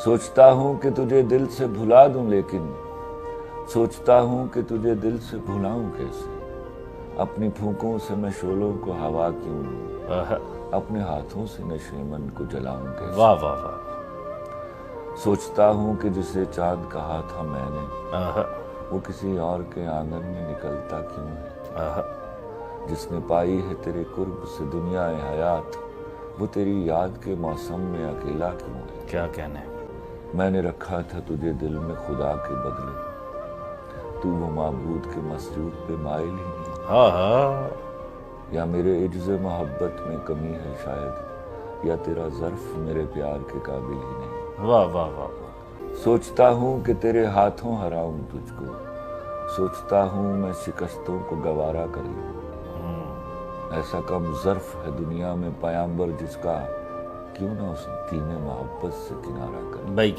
سوچتا ہوں کہ تجھے دل سے بھلا دوں، لیکن سوچتا ہوں کہ تجھے دل سے بھلاؤں کیسے۔ اپنی پھونکوں سے میں شعلوں کو ہوا کیوں دوں، اپنے ہاتھوں سے نشیمن کو جلاؤں کیسے۔ واہ واہ واہ۔ سوچتا ہوں کہ جسے چاند کہا تھا میں نے، وہ کسی اور کے آنگن میں نکلتا کیوں ہے۔ جس نے پائی ہے تیرے قرب سے دنیا حیات، وہ تیری یاد کے موسم میں اکیلا کیوں ہے۔ کیا کہنے۔ میں نے رکھا تھا تجھے دل میں خدا کے بدلے، تو وہ معبود کے مسجود پہ مائل ہی نہیں۔ یا میرے عجز محبت میں کمی ہے شاید، یا تیرا ظرف میرے پیار کے قابل ہی نہیں۔ واہ واہ واہ۔ سوچتا ہوں کہ تیرے ہاتھوں ہراؤں تجھ کو، سوچتا ہوں میں شکستوں کو گوارا کر لوں۔ ایسا کم ظرف ہے دنیا میں پیامبر جس کا، کیوں نہ اس دین محبت سے کنارہ کر لوں۔ بھائی کیا